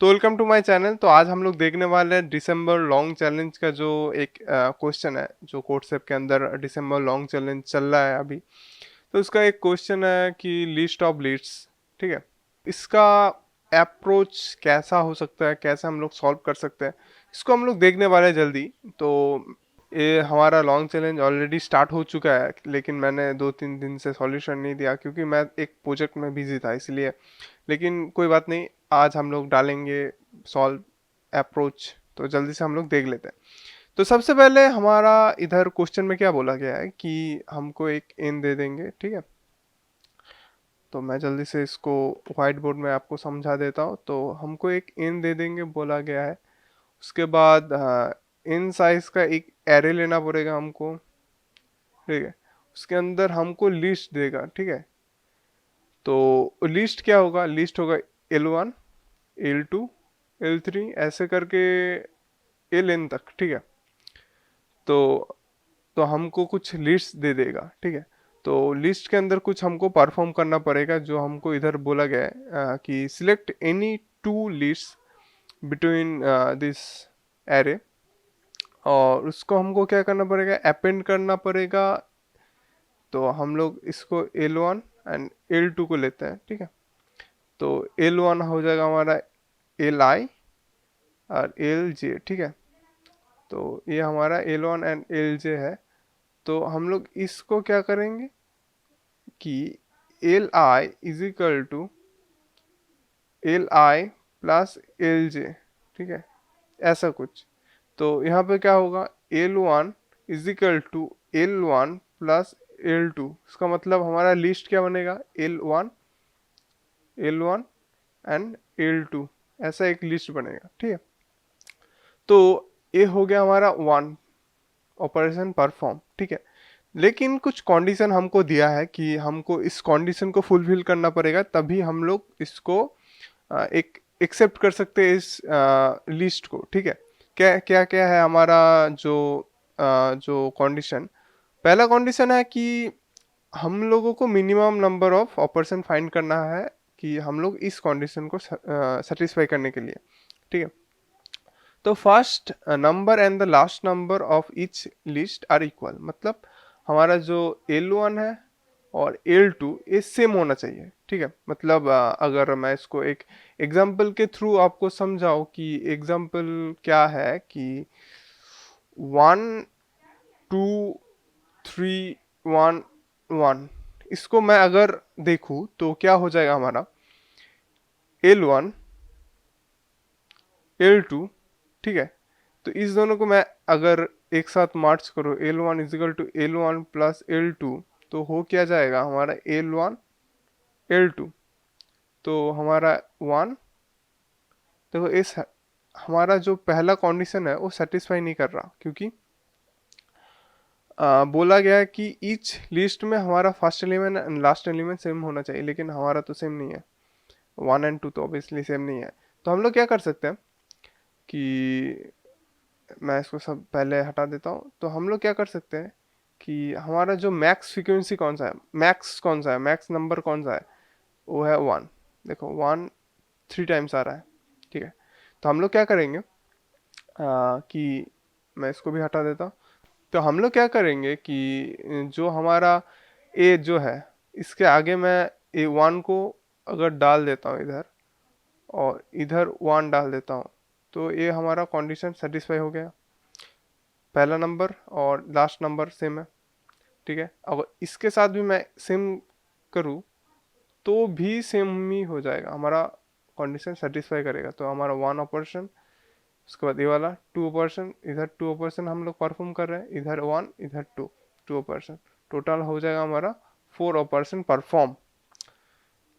तो welcome to my channel. तो आज हम लोग देखने वाले हैं दिसंबर लॉन्ग चैलेंज का जो एक क्वेश्चन है, जो कोडसेप के अंदर दिसंबर लॉन्ग चैलेंज चल रहा है अभी। तो उसका एक क्वेश्चन है कि लिस्ट ऑफ लीड्स, ठीक है, इसका अप्रोच कैसा हो सकता है, कैसे हम लोग सॉल्व कर सकते हैं, इसको हम लोग देखने वाले हैं जल्दी। तो ये हमारा लॉन्ग चैलेंज ऑलरेडी स्टार्ट हो चुका है, लेकिन मैंने 2-3 दिन से सॉल्यूशन नहीं दिया क्योंकि मैं एक प्रोजेक्ट में बिजी था इसलिए। लेकिन कोई बात नहीं, आज हम लोग डालेंगे सॉल्व अप्रोच। तो जल्दी से हम लोग देख लेते हैं। तो सबसे पहले हमारा इधर क्वेश्चन में क्या बोला गया है कि हमको एक इन दे देंगे, ठीक है। तो मैं जल्दी से इसको व्हाइट बोर्ड में आपको समझा देता हूँ। तो हमको एक इन दे देंगे बोला गया है। उसके बाद इन साइज का एक एरे लेना पड़ेगा हमको, ठीक है। उसके अंदर हमको लिस्ट देगा, ठीक है। तो लिस्ट क्या होगा, लिस्ट होगा L1, L2, L3 ऐसे करके Ln तक, ठीक है। तो हमको कुछ लिस्ट दे देगा, ठीक है। तो लिस्ट के अंदर कुछ हमको परफॉर्म करना पड़ेगा, जो हमको इधर बोला गया है कि select any two list between this array. और उसको हमको क्या करना पड़ेगा, अपेंड करना पड़ेगा। तो हम लोग इसको L1 एंड L2 को लेते हैं, ठीक है। तो L1 हो जाएगा हमारा Li और Lj, ठीक है। तो ये हमारा L1 एंड Lj है। तो हम लोग इसको क्या करेंगे कि Li is equal to Li plus Lj, ठीक है, ऐसा कुछ। तो यहाँ पे क्या होगा, L1 is equal to L1 plus L2। इसका मतलब हमारा लिस्ट क्या बनेगा, L1 L1 एंड L2, ऐसा एक लिस्ट बनेगा, ठीक है। तो ये हो गया हमारा वन ऑपरेशन परफॉर्म, ठीक है। लेकिन कुछ कंडीशन हमको दिया है कि हमको इस कंडीशन को फुलफिल करना पड़ेगा, तभी हम लोग इसको एक एक्सेप्ट कर सकते हैं इस लिस्ट को, ठीक है। क्या क्या क्या है हमारा जो जो कंडीशन। पहला कंडीशन है कि हम लोगों को minimum number of operation find करना है कि हम लोग इस कंडीशन को सेटिस्फाई करने के लिए, ठीक है। तो first number and the last number of each list are equal, मतलब हमारा जो L1 है और L2 ये सेम होना चाहिए, ठीक है। मतलब अगर मैं इसको एक एग्जांपल के थ्रू आपको समझाऊं कि एग्जांपल क्या है कि 1 2 3 1 1, इसको मैं अगर देखूं तो क्या हो जाएगा हमारा L1 L2, ठीक है। तो इस दोनों को मैं अगर एक साथ मार्च करूँ, L1 is equal to L1 plus L2, तो हो क्या जाएगा हमारा L1 L2। तो हमारा वन, देखो इस हमारा जो पहला कंडीशन है वो सेटिस्फाई नहीं कर रहा, क्योंकि बोला गया है कि ईच लिस्ट में हमारा first element and last element same होना चाहिए, लेकिन हमारा तो सेम नहीं है। 1 एंड 2 तो ऑब्वियसली सेम नहीं है। तो हम लोग क्या कर सकते हैं कि मैं इसको सब पहले हटा देता हूँ। तो हम लोग क्या कर सकते हैं कि हमारा जो मैक्स फ्रीक्वेंसी कौन सा है, मैक्स कौन सा है, मैक्स नंबर कौन सा है, वो है 1। देखो 1 3 टाइम्स आ रहा है, ठीक है। तो हम लोग क्या करेंगे कि मैं इसको भी हटा देता हूँ। तो हम लोग क्या करेंगे कि जो हमारा ए जो है, इसके आगे मैं A1 को अगर डाल देता हूँ इधर, और इधर 1 डाल देता हूँ, तो ये हमारा कंडीशन सेटिस्फाई हो गया। पहला नंबर और लास्ट नंबर सेम है, ठीक है। अगर इसके साथ भी मैं सेम करूँ तो भी सेम ही हो जाएगा, हमारा कंडीशन सेटिस्फाई करेगा। तो हमारा 1 ऑपरेशन, उसके बाद ये वाला 2 ऑपरेशन, इधर 2 ऑपरेशन हम लोग परफॉर्म कर रहे हैं, इधर 1 इधर 2, 2 ऑपरेशन, टोटल हो जाएगा हमारा 4 ऑपरेशन परफॉर्म।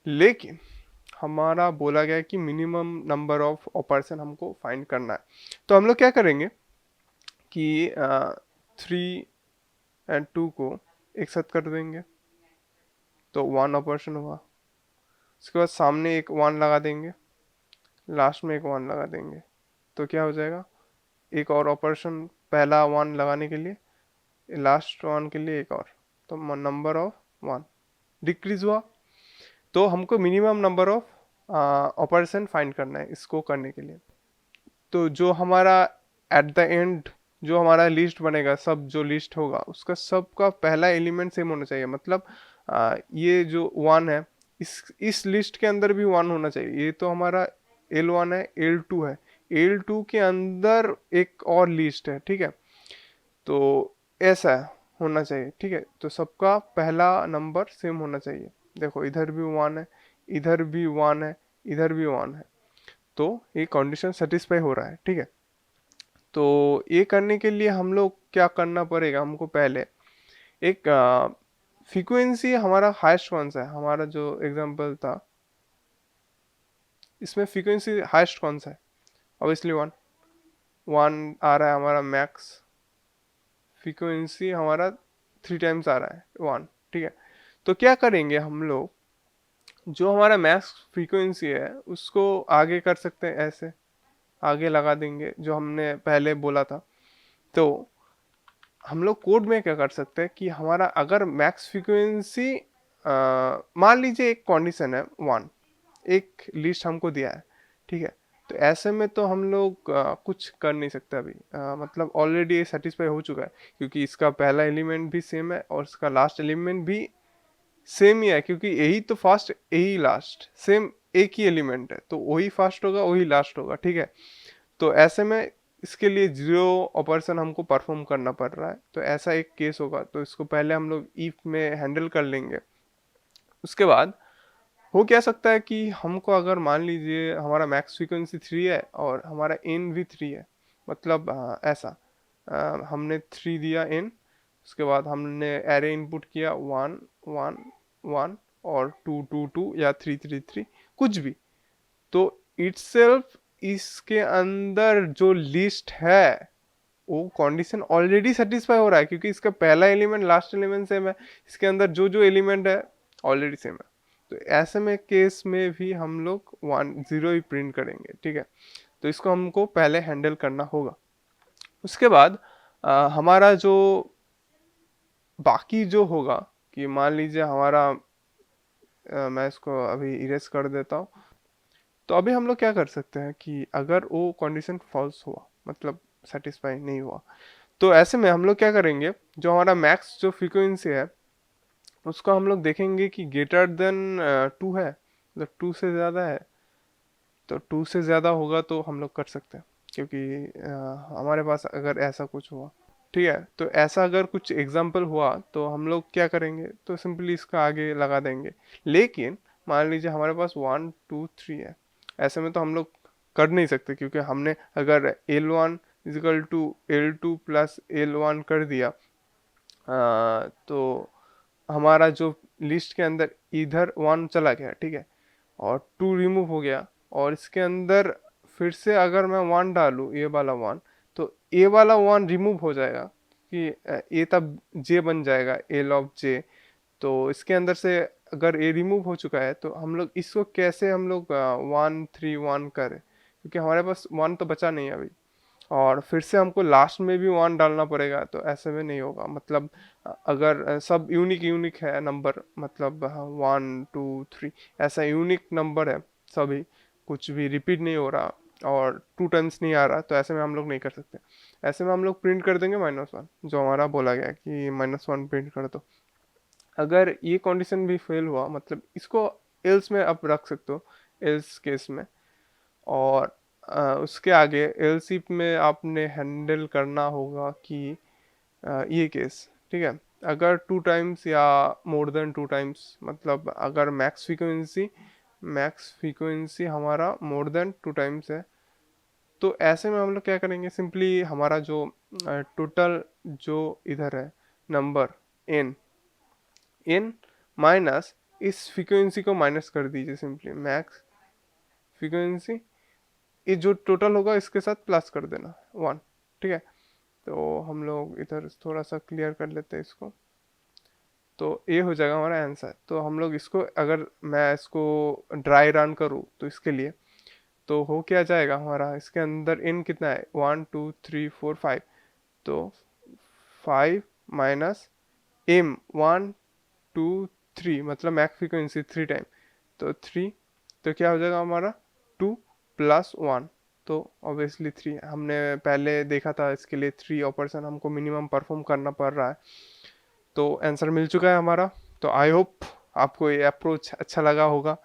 लेकिन हमारा बोला गया है कि मिनिमम नंबर ऑफ ऑपरेशन हमको फाइंड करना है। तो हम लोग क्या करेंगे कि 3 एंड 2 को एक साथ कर देंगे, तो 1 ऑपरेशन हुआ। उसके बाद सामने एक 1 लगा देंगे, लास्ट में एक 1 लगा देंगे, तो क्या हो जाएगा, एक और ऑपरेशन पहला 1 लगाने के लिए, लास्ट 1 के लिए एक और। तो नंबर ऑफ 1 डिक्रीज हुआ। तो हमको minimum number of operation find करना है इसको करने के लिए। तो जो हमारा एट द एंड जो हमारा लिस्ट बनेगा, सब जो लिस्ट होगा उसका सबका पहला एलिमेंट सेम होना चाहिए। मतलब ये जो वन है, इस लिस्ट के अंदर भी वन होना चाहिए। ये तो हमारा L1 है, L2 है, L2 के अंदर एक और लिस्ट है, ठीक है। तो ऐसा होना चाहिए, ठीक है। तो सबका पहला नंबर सेम होना चाहिए। देखो इधर भी वन है, इधर भी वन है, इधर भी वन है, तो ये कंडीशन सेटिस्फाई हो रहा है, ठीक है। तो ये करने के लिए हम लोग क्या करना पड़ेगा, हमको पहले एक फ्रीक्वेंसी हमारा हाईएस्ट कौन सा है, हमारा जो एग्जांपल था इसमें फ्रीक्वेंसी हाईएस्ट कौन सा है, ऑब्वियसली वन। वन आ रहा है हमारा मैक्स, फ्रीक्वेंसी हमारा 3 टाइम्स आ रहा है वन, ठीक है। तो क्या करेंगे हम लोग, जो हमारा मैक्स फ्रीक्वेंसी है उसको आगे कर सकते हैं, ऐसे आगे लगा देंगे जो हमने पहले बोला था। तो हम लोग कोड में क्या कर सकते हैं कि हमारा अगर मैक्स फ्रीक्वेंसी मान लीजिए एक कंडीशन है वन, एक लिस्ट हमको दिया है, ठीक है। तो ऐसे में तो हम लोग कुछ कर नहीं सकते अभी, मतलब ऑलरेडी ये सेटिस्फाई हो चुका है, क्योंकि इसका पहला एलिमेंट भी सेम है और इसका लास्ट एलिमेंट भी सेम ही है, क्योंकि यही तो फर्स्ट यही लास्ट सेम एक ही एलिमेंट है, तो वही फर्स्ट होगा वही लास्ट होगा, ठीक है। तो ऐसे में इसके लिए जीरो ऑपरेशन हमको परफॉर्म करना पड़ रहा है, तो ऐसा एक केस होगा। तो इसको पहले हम लोग इफ में हैंडल कर लेंगे। उसके बाद हो क्या सकता है कि हमको अगर मान लीजिए हमारा मैक्स फ्रीक्वेंसी 3 है और हमारा एन भी 3 है, मतलब ऐसा हमने 3 दिया एन, उसके बाद हमने एरे इनपुट किया 1 1 1 और 2 2 2 या 3 3 3 कुछ भी। तो इटसेल्फ इसके अंदर जो लिस्ट है वो कंडीशन ऑलरेडी सेटिस्फाई हो रहा है, क्योंकि इसका पहला एलिमेंट लास्ट एलिमेंट सेम है, इसके अंदर जो जो एलिमेंट है ऑलरेडी सेम है। तो ऐसे में केस में भी हम लोग 1 0 ही प्रिंट करेंगे, ठीक है। तो इसको हमको पहले हैंडल करना होगा। उसके बाद हमारा जो बाकी जो होगा, कि मान लीजिए हमारा मैं इसको अभी इरेज कर देता हूँ। तो अभी हम लोग क्या कर सकते हैं कि अगर वो कंडीशन फॉल्स हुआ, मतलब सेटिस्फाई नहीं हुआ, तो ऐसे में हम लोग क्या करेंगे, जो हमारा मैक्स जो फ्रीक्वेंसी है उसको हम लोग देखेंगे कि ग्रेटर देन 2 है, मतलब 2 से ज़्यादा है। तो 2 से ज़्यादा होगा तो हम लोग कर सकते हैं, क्योंकि हमारे पास अगर ऐसा कुछ हुआ, ठीक है। तो ऐसा अगर कुछ एग्जाम्पल हुआ तो हम लोग क्या करेंगे, तो सिंपली इसका आगे लगा देंगे। लेकिन मान लीजिए हमारे पास 1 2 3 है, ऐसे में तो हम लोग कर नहीं सकते, क्योंकि हमने अगर L1 is equal to L2 plus L1 कर दिया, तो हमारा जो लिस्ट के अंदर इधर 1 चला गया, ठीक है, और 2 रिमूव हो गया, और इसके अंदर फिर से अगर मैं 1 डालूँ, ये वाला 1, तो ए वाला 1 रिमूव हो जाएगा, कि ए तब जे बन जाएगा, एल ऑफ जे। तो इसके अंदर से अगर ए रिमूव हो चुका है तो हम लोग इसको कैसे हम लोग 1 3 1 करें, क्योंकि हमारे पास 1 तो बचा नहीं है अभी, और फिर से हमको लास्ट में भी 1 डालना पड़ेगा, तो ऐसे में नहीं होगा। मतलब अगर सब यूनिक यूनिक है नंबर, मतलब 1 2 3 ऐसा यूनिक नंबर है सभी, कुछ भी रिपीट नहीं हो रहा और 2 टाइम्स नहीं आ रहा, तो ऐसे में हम लोग नहीं कर सकते। ऐसे में हम लोग प्रिंट कर देंगे -1, जो हमारा बोला गया कि -1 प्रिंट कर दो। अगर ये कंडीशन भी फेल हुआ, मतलब इसको एल्स में आप रख सकते हो, एल्स केस में। और उसके आगे एलसीप में आपने हैंडल करना होगा कि ये केस, ठीक है, अगर 2 टाइम्स या मोर देन 2 टाइम्स, मतलब अगर मैक्स फ्रीक्वेंसी हमारा मोर देन 2 टाइम्स है, तो ऐसे में हम लोग क्या करेंगे, सिंपली हमारा जो टोटल जो इधर है नंबर एन एन माइनस इस फ्रीक्वेंसी को माइनस कर दीजिए, सिंपली मैक्स फ्रीक्वेंसी, ये जो टोटल होगा इसके साथ प्लस कर देना 1, ठीक है। तो हम लोग इधर थोड़ा सा क्लियर कर लेते हैं इसको, तो ये हो जाएगा हमारा आंसर। तो हम लोग इसको, अगर मैं इसको ड्राई रन करूँ तो इसके लिए, तो हो क्या जाएगा हमारा, इसके अंदर इन कितना है, 1 2 3 4 5, तो 5 माइनस एम 1 2 3, मतलब मैक्स फ्रीक्वेंसी 3 टाइम, तो 3 तो क्या हो जाएगा हमारा 2 + 1, तो ऑब्वियसली 3। हमने पहले देखा था इसके लिए 3 ऑपरेशन हमको मिनिमम परफॉर्म करना पड़ रहा है। तो आंसर मिल चुका है हमारा। तो आई होप आपको ये अप्रोच अच्छा लगा होगा।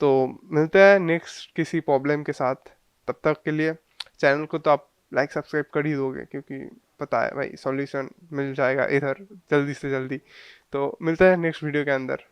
तो मिलते हैं नेक्स्ट किसी प्रॉब्लम के साथ। तब तक के लिए चैनल को तो आप लाइक सब्सक्राइब कर ही दोगे, क्योंकि पता है भाई सॉल्यूशन मिल जाएगा इधर जल्दी से जल्दी। तो मिलते हैं नेक्स्ट वीडियो के अंदर।